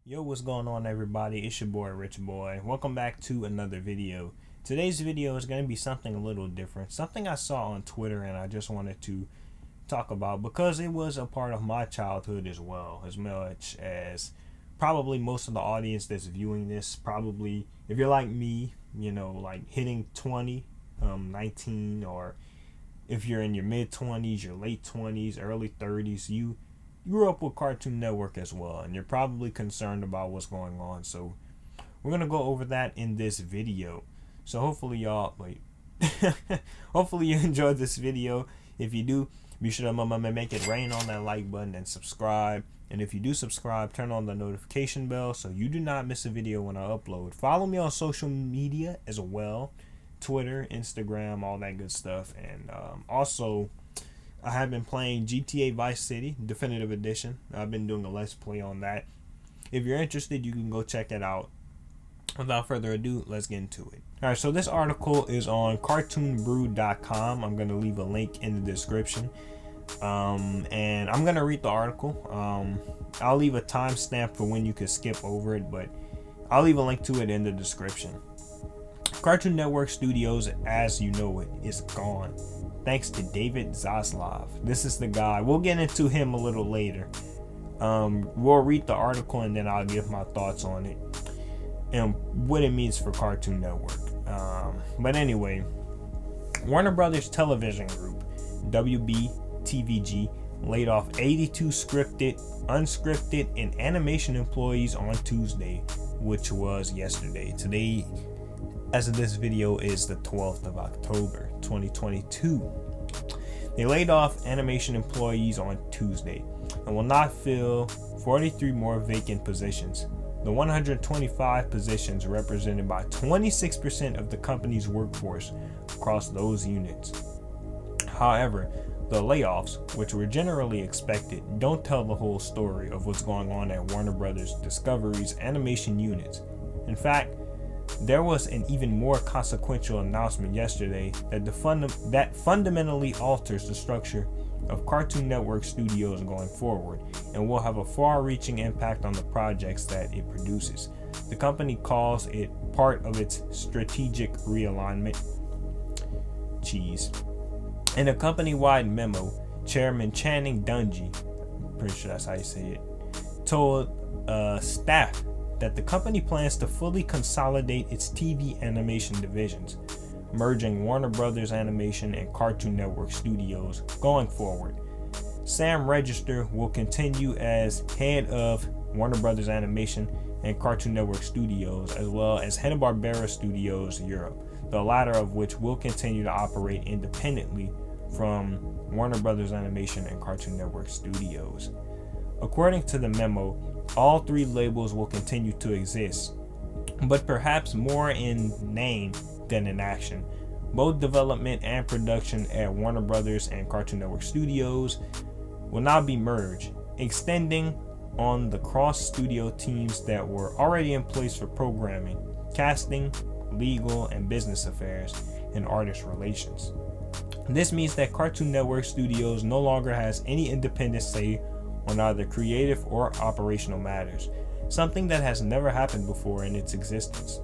Yo, what's going on, everybody? It's your boy Rich Boy. Welcome back to another video. Today's video is going to be something a little different, something I saw on Twitter and I just wanted to talk about because it was a part of my childhood as much as probably most of the audience that's viewing this. Probably if you're like me, like hitting 20, 19, or if you're in your mid 20s, your late 20s, early 30s, you grew up with Cartoon Network as well, and you're probably concerned about what's going on. So we're gonna go over that in this video. So hopefully y'all hopefully you enjoyed this video. If you do, be sure to make it rain on that like button and subscribe. And if you do subscribe, turn on the notification bell so you do not miss a video when I upload. Follow me on social media as well, Twitter, Instagram, all that good stuff. And also, I have been playing GTA Vice City Definitive Edition. I've been doing a Let's Play on that. If you're interested, you can go check it out. Without further ado, let's get into it. Alright, so this article is on cartoonbrew.com. I'm going to leave a link in the description. And I'm going to read the article. I'll leave a timestamp for when you can skip over it, but I'll leave a link to it in the description. Cartoon Network Studios, as you know it, is gone, thanks to David Zaslav. This is the guy. We'll get into him a little later. We'll read the article and then I'll give my thoughts on it and what it means for Cartoon Network. But anyway, Warner Brothers Television Group, WBTVG, laid off 82 scripted, unscripted, and animation employees on Tuesday, which was yesterday. Today, as of this video, is the 12th of October, 2022. They laid off animation employees on Tuesday and will not fill 43 more vacant positions. The 125 positions represented by 26% of the company's workforce across those units. However, the layoffs, which were generally expected, don't tell the whole story of what's going on at Warner Brothers Discovery's animation units. In fact, there was an even more consequential announcement yesterday that fundamentally alters the structure of Cartoon Network Studios going forward and will have a far-reaching impact on the projects that it produces. The company calls it part of its strategic realignment. In a company-wide memo, Chairman Channing Dungey, pretty sure that's how you say it, told staff that the company plans to fully consolidate its TV animation divisions, merging Warner Brothers Animation and Cartoon Network Studios going forward. Sam Register will continue as head of Warner Brothers Animation and Cartoon Network Studios, as well as Hanna-Barbera Studios Europe, the latter of which will continue to operate independently from Warner Brothers Animation and Cartoon Network Studios. According to the memo, all three labels will continue to exist, but perhaps more in name than in action. Both development and production at Warner Brothers and Cartoon Network Studios will now be merged, extending on the cross-studio teams that were already in place for programming, casting, legal and business affairs, and artist relations. This means that Cartoon Network Studios no longer has any independent say on either creative or operational matters, something that has never happened before in its existence.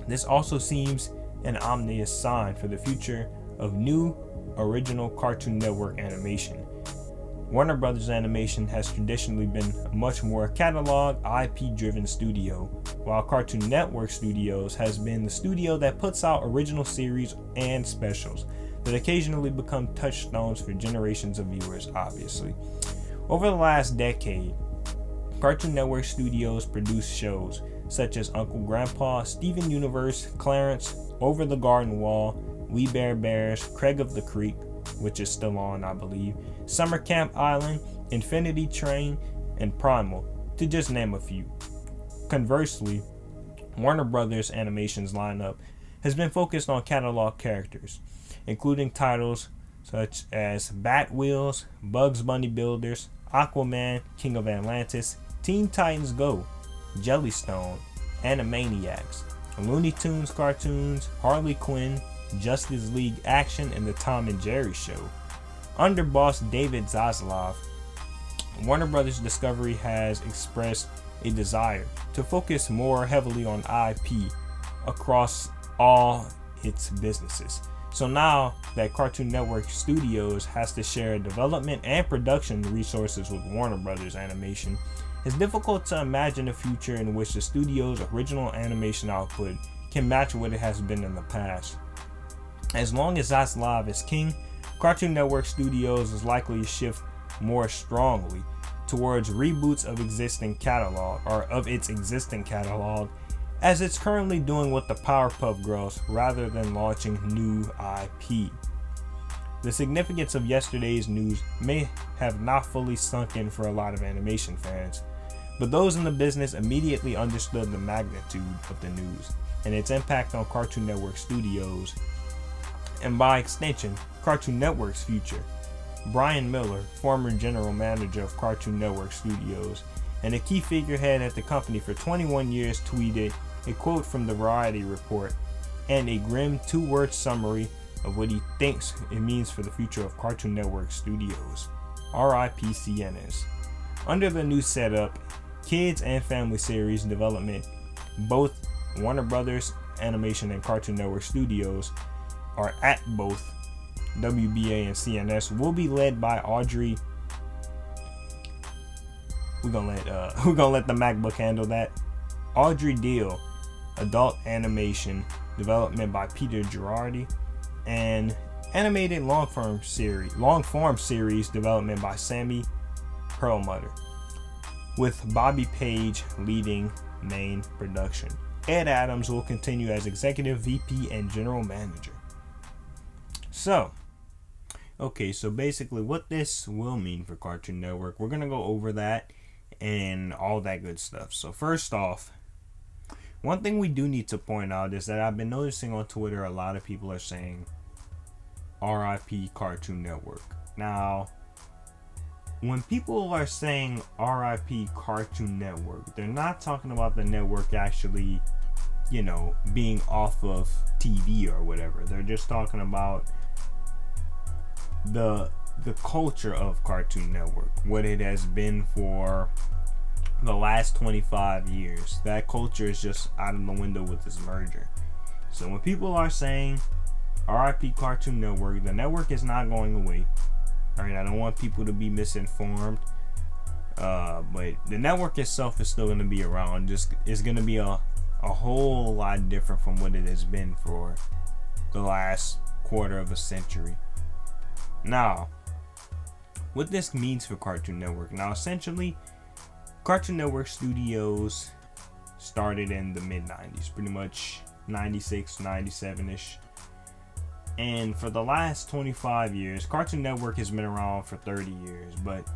This also seems an ominous sign for the future of new original Cartoon Network animation. Warner Brothers Animation has traditionally been a much more catalog, IP-driven studio, while Cartoon Network Studios has been the studio that puts out original series and specials that occasionally become touchstones for generations of viewers, obviously. Over the last decade, Cartoon Network Studios produced shows such as Uncle Grandpa, Steven Universe, Clarence, Over the Garden Wall, We Bare Bears, Craig of the Creek, which is still on, I believe, Summer Camp Island, Infinity Train, and Primal, to just name a few. Conversely, Warner Brothers Animation's lineup has been focused on catalog characters, including titles such as Batwheels, Bugs Bunny Builders, Aquaman, King of Atlantis, Teen Titans Go, Jellystone, Animaniacs, Looney Tunes cartoons, Harley Quinn, Justice League Action, and The Tom and Jerry Show. Under boss David Zaslav, Warner Brothers Discovery has expressed a desire to focus more heavily on IP across all its businesses. So now that Cartoon Network Studios has to share development and production resources with Warner Brothers Animation, it's difficult to imagine a future in which the studio's original animation output can match what it has been in the past. As long as Zaslav is king, Cartoon Network Studios is likely to shift more strongly towards reboots of its existing catalog, as it's currently doing with the Powerpuff Girls rather than launching new IP. The significance of yesterday's news may have not fully sunk in for a lot of animation fans, but those in the business immediately understood the magnitude of the news and its impact on Cartoon Network Studios, and by extension, Cartoon Network's future. Brian Miller, former general manager of Cartoon Network Studios and a key figurehead at the company for 21 years, tweeted a quote from the Variety Report and a grim 2-word summary of what he thinks it means for the future of Cartoon Network Studios. R.I.P. CNS. Under the new setup, kids and family series development, both Warner Brothers Animation and Cartoon Network Studios, are at both WBA and CNS, will be led by Audrey. We're gonna let the MacBook handle that. Audrey Deal, adult animation development by Peter Girardi, and animated long form series development by Sammy Perlmutter, with Bobby Page leading main production. Ed Adams will continue as executive VP and general manager. So basically what this will mean for Cartoon Network, we're going to go over that and all that good stuff. So first off, one thing we do need to point out is that I've been noticing on Twitter a lot of people are saying RIP Cartoon Network. Now, when people are saying RIP Cartoon Network, they're not talking about the network actually, being off of TV or whatever. They're just talking about the culture of Cartoon Network, what it has been for the last 25 years. That culture is just out of the window with this merger. So when people are saying RIP Cartoon Network, the network is not going away. Alright, I don't want people to be misinformed. But the network itself is still going to be around. Just it's going to be a whole lot different from what it has been for the last quarter of a century. Now, what this means for Cartoon Network. Now, essentially, Cartoon Network Studios started in the mid-90s, pretty much 96, 97-ish. And for the last 25 years, Cartoon Network has been around for 30 years, but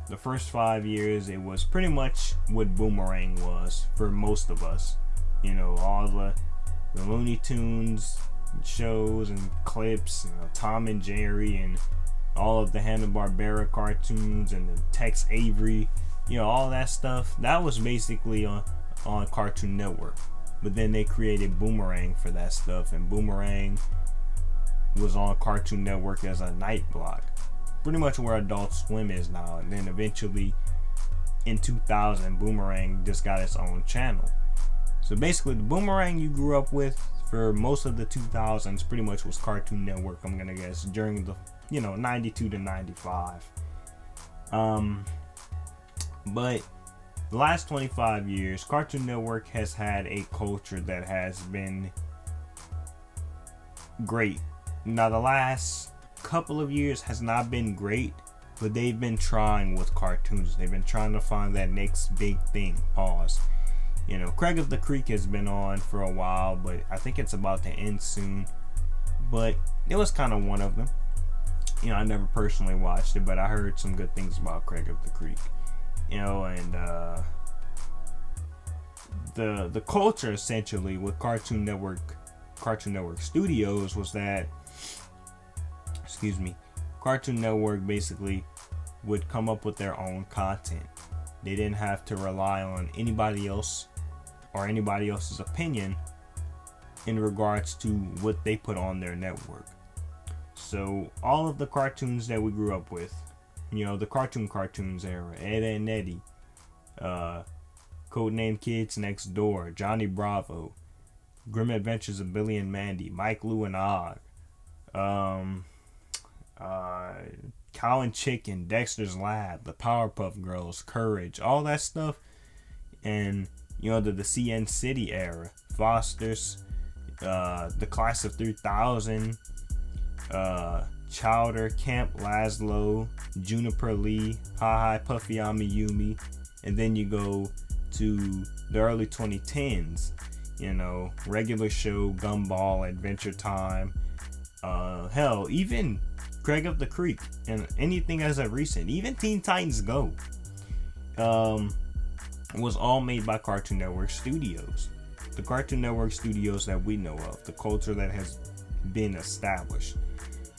the first 5 years, it was pretty much what Boomerang was for most of us. All the Looney Tunes shows and clips, Tom and Jerry, and all of the Hanna-Barbera cartoons and the Tex Avery, all that stuff. That was basically on Cartoon Network. But then they created Boomerang for that stuff, and Boomerang was on Cartoon Network as a night block, pretty much where Adult Swim is now. And then eventually in 2000, Boomerang just got its own channel. So basically, the Boomerang you grew up with for most of the 2000s pretty much was Cartoon Network, I'm gonna guess, during the 92 to 95. But the last 25 years, Cartoon Network has had a culture that has been great. Now, the last couple of years has not been great, but they've been trying with cartoons. They've been trying to find that next big thing. Pause. Craig of the Creek has been on for a while, but I think it's about to end soon. But it was kind of one of them. I never personally watched it, but I heard some good things about Craig of the Creek. And the culture essentially with Cartoon Network Studios was that, Cartoon Network basically would come up with their own content. They didn't have to rely on anybody else or anybody else's opinion in regards to what they put on their network. So all of the cartoons that we grew up with, the cartoons era, Ed and Eddie, Codename Kids Next Door, Johnny Bravo, Grim Adventures of Billy and Mandy, Mike, Lou, and Og, Cow and Chicken, Dexter's Lab, the Powerpuff Girls, Courage, all that stuff. And the CN City era, Foster's, the Class of 3000, Chowder, Camp Lazlo, Juniper Lee, Hi Hi, Puffy Ami Yumi, and then you go to the early 2010s, Regular Show, Gumball, Adventure Time, hell, even Craig Up the Creek, and anything as of recent, even Teen Titans Go, was all made by Cartoon Network Studios. The Cartoon Network Studios that we know of, the culture that has been established,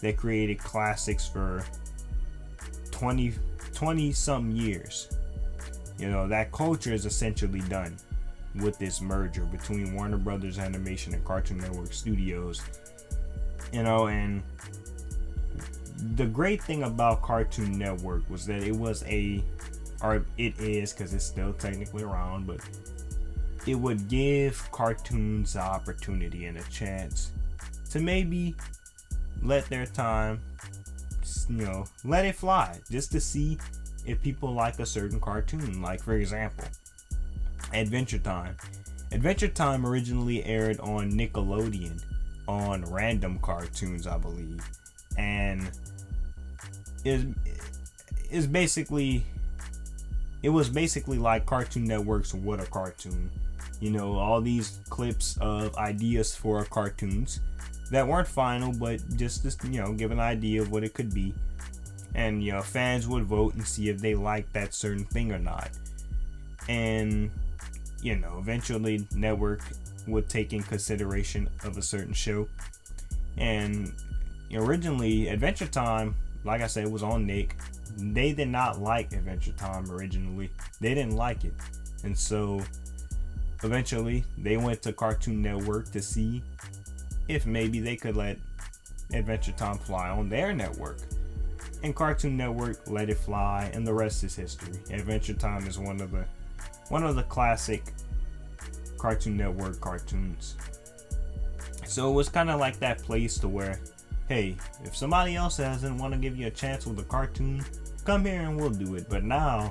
that created classics for 20 something years. That culture is essentially done with this merger between Warner Brothers Animation and Cartoon Network Studios. And the great thing about Cartoon Network was that it is, because it's still technically around, but it would give cartoons the opportunity and a chance to maybe let their time, let it fly, just to see if people like a certain cartoon. Like, for example, Adventure Time. Adventure Time originally aired on Nickelodeon on Random Cartoons, I believe, and is basically, it was basically like Cartoon Network's What a Cartoon. All these clips of ideas for cartoons that weren't final, but just give an idea of what it could be. And fans would vote and see if they liked that certain thing or not. And eventually network would take in consideration of a certain show. And originally Adventure Time, like I said, was on Nick. They did not like Adventure Time originally. They didn't like it. And so eventually they went to Cartoon Network to see if maybe they could let Adventure Time fly on their network. And Cartoon Network let it fly, and the rest is history. Adventure Time is one of the classic Cartoon Network cartoons. So it was kind of like that place to where, hey, if somebody else doesn't want to give you a chance with a cartoon, come here and we'll do it. But now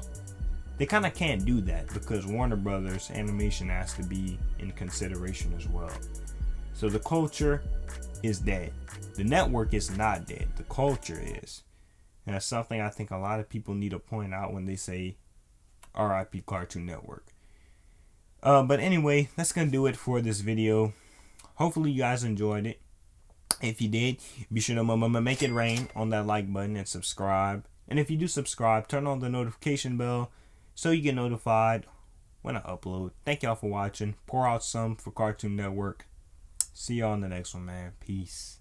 they kind of can't do that because Warner Brothers Animation has to be in consideration as well. So the culture is dead. The network is not dead. The culture is. And that's something I think a lot of people need to point out when they say RIP Cartoon Network. But anyway, that's going to do it for this video. Hopefully you guys enjoyed it. If you did, be sure to make it rain on that like button and subscribe. And if you do subscribe, turn on the notification bell so you get notified when I upload. Thank y'all for watching. Pour out some for Cartoon Network. See y'all on the next one, man. Peace.